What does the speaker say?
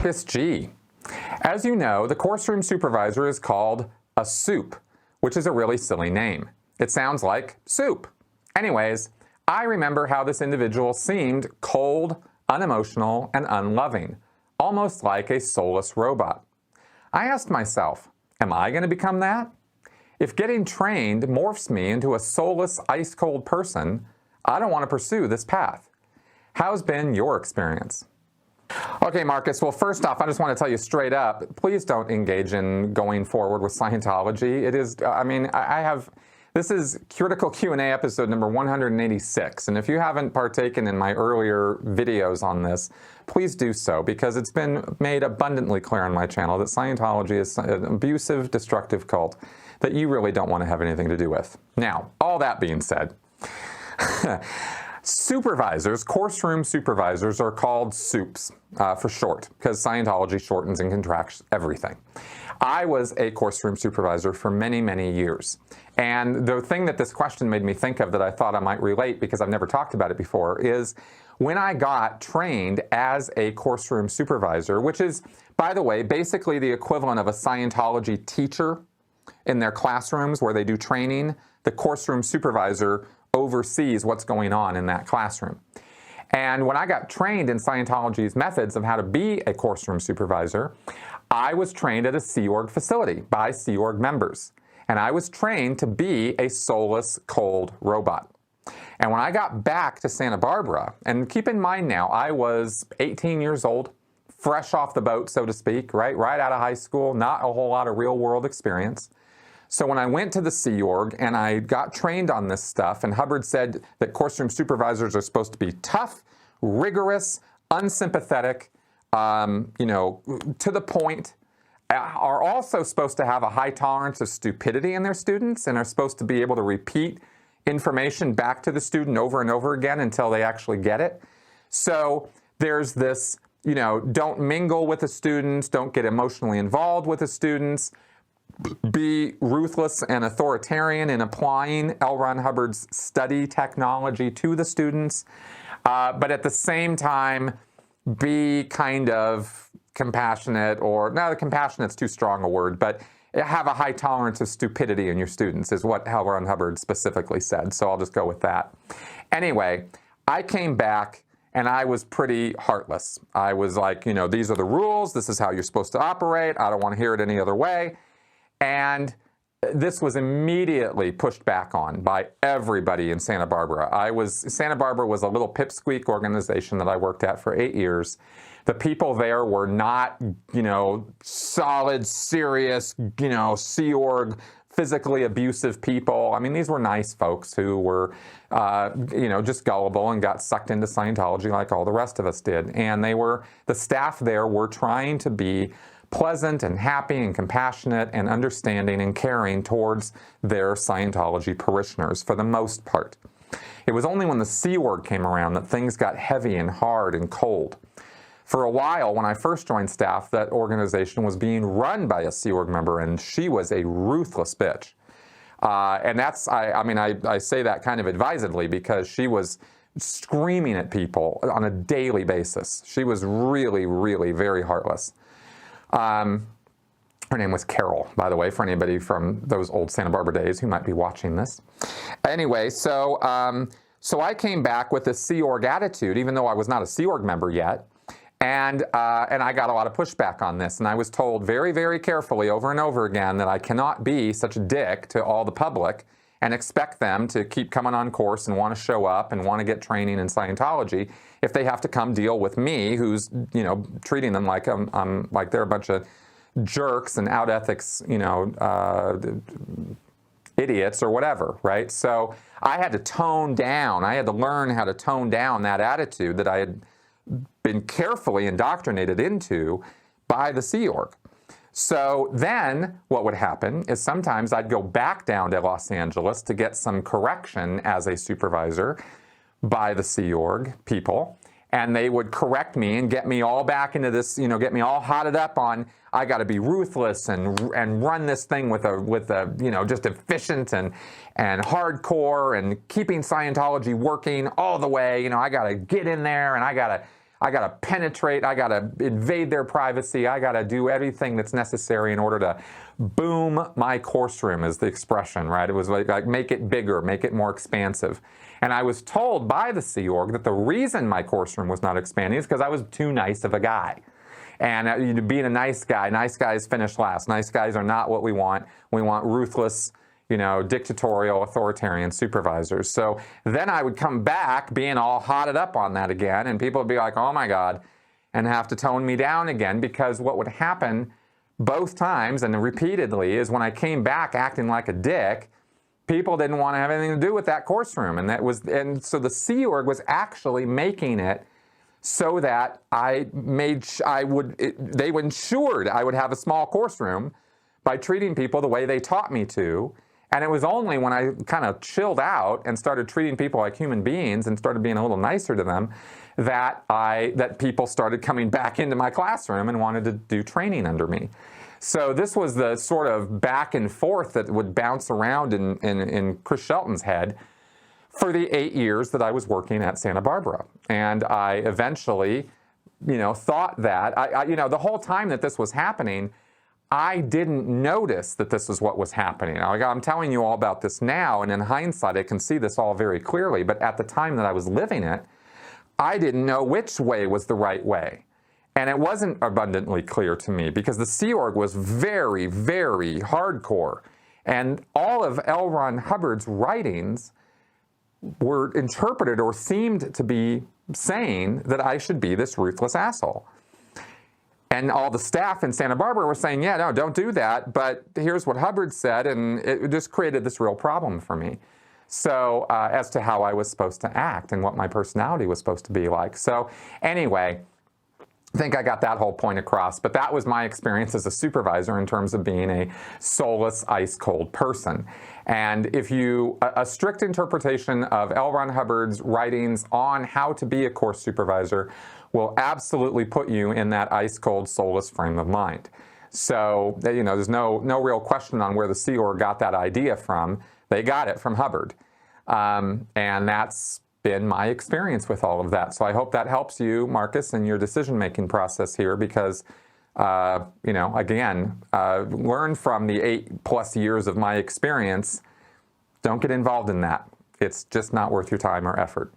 Marcus G. As you know, the course room supervisor is called a soup, which is a really silly name. It sounds like soup. Anyways, I remember how this individual seemed cold, unemotional, and unloving, almost like a soulless robot. I asked myself, am I going to become that? If getting trained morphs me into a soulless, ice-cold person, I don't want to pursue this path. How's been your experience? Okay, Marcus, well, first off, I just want to tell you straight up, please don't engage in going forward with Scientology. It is, this is Critical Q&A episode number 186, and if you haven't partaken in my earlier videos on this, please do so, because it's been made abundantly clear on my channel that Scientology is an abusive, destructive cult that you really don't want to have anything to do with. Now, all that being said, supervisors, course room supervisors, are called soups for short, because Scientology shortens and contracts everything. I was a course room supervisor for many, many years. And the thing that this question made me think of that I thought I might relate, because I've never talked about it before, is when I got trained as a course room supervisor, which is, by the way, basically the equivalent of a Scientology teacher in their classrooms where they do training. The course room supervisor oversees what's going on in that classroom. And when I got trained in Scientology's methods of how to be a course room supervisor, I was trained at a Sea Org facility by Sea Org members. And I was trained to be a soulless, cold robot. And when I got back to Santa Barbara, and keep in mind now, I was 18 years old, fresh off the boat, so to speak, right out of high school, not a whole lot of real world experience. So when I went to the Sea Org and I got trained on this stuff, and Hubbard said that course room supervisors are supposed to be tough, rigorous, unsympathetic, to the point, are also supposed to have a high tolerance of stupidity in their students and are supposed to be able to repeat information back to the student over and over again until they actually get it. So there's this, don't mingle with the students, don't get emotionally involved with the students, be ruthless and authoritarian in applying L. Ron Hubbard's study technology to the students, but at the same time, be kind of compassionate, or no, compassionate's too strong a word, but have a high tolerance of stupidity in your students is what L. Ron Hubbard specifically said, so I'll just go with that. Anyway, I came back and I was pretty heartless. I was like, these are the rules, this is how you're supposed to operate, I don't want to hear it any other way. And this was immediately pushed back on by everybody in Santa Barbara. Santa Barbara was a little pipsqueak organization that I worked at for 8 years. The people there were not, solid, serious, Sea Org, physically abusive people. I mean, these were nice folks who were, just gullible and got sucked into Scientology like all the rest of us did. And the staff there were trying to be pleasant and happy and compassionate and understanding and caring towards their Scientology parishioners for the most part. It was only when the Sea Org came around that things got heavy and hard and cold. For a while, when I first joined staff, that organization was being run by a Sea Org member, and she was a ruthless bitch. And that's, I say that kind of advisedly, because she was screaming at people on a daily basis. She was really, really very heartless. Her name was Carol, by the way, for anybody from those old Santa Barbara days who might be watching this. Anyway, so I came back with this Sea Org attitude, even though I was not a Sea Org member yet, and I got a lot of pushback on this, and I was told very, very carefully over and over again that I cannot be such a dick to all the public and expect them to keep coming on course and want to show up and want to get training in Scientology if they have to come deal with me, who's, treating them like like they're a bunch of jerks and out ethics, idiots or whatever, right? So I had to learn how to tone down that attitude that I had been carefully indoctrinated into by the Sea Org. So then what would happen is sometimes I'd go back down to Los Angeles to get some correction as a supervisor by the Sea Org people, and they would correct me and get me all back into this, get me all hotted up on, I got to be ruthless and run this thing with a just efficient and hardcore and keeping Scientology working all the way. I got to get in there and I got I got to penetrate, I got to invade their privacy, I got to do everything that's necessary in order to boom my course room, is the expression, right? It was like make it bigger, make it more expansive. And I was told by the Sea Org that the reason my course room was not expanding is because I was too nice of a guy. And being a nice guys finish last. Nice guys are not what we want. We want ruthless, dictatorial, authoritarian supervisors. So then I would come back being all hotted up on that again, and people would be like, oh my God, and have to tone me down again, because what would happen both times and repeatedly is when I came back acting like a dick, people didn't want to have anything to do with that course room. And so the Sea Org was actually making it so that they ensured I would have a small course room by treating people the way they taught me to. And it was only when I kind of chilled out and started treating people like human beings and started being a little nicer to them that people started coming back into my classroom and wanted to do training under me. So this was the sort of back and forth that would bounce around in Chris Shelton's head for the 8 years that I was working at Santa Barbara. And I eventually, thought that, the whole time that this was happening, I didn't notice that this is what was happening. I'm telling you all about this now, and in hindsight, I can see this all very clearly. But at the time that I was living it, I didn't know which way was the right way. And it wasn't abundantly clear to me because the Sea Org was very, very hardcore. And all of L. Ron Hubbard's writings were interpreted or seemed to be saying that I should be this ruthless asshole. And all the staff in Santa Barbara were saying, yeah, no, don't do that. But here's what Hubbard said, and it just created this real problem for me. So as to how I was supposed to act and what my personality was supposed to be like. So anyway, I think I got that whole point across, but that was my experience as a supervisor in terms of being a soulless, ice-cold person. And if a strict interpretation of L. Ron Hubbard's writings on how to be a course supervisor will absolutely put you in that ice-cold, soulless frame of mind. So, there's no real question on where the Sea Org got that idea from. They got it from Hubbard. And that's been my experience with all of that. So I hope that helps you, Marcus, in your decision-making process here because, again, learn from the 8+ years of my experience. Don't get involved in that. It's just not worth your time or effort.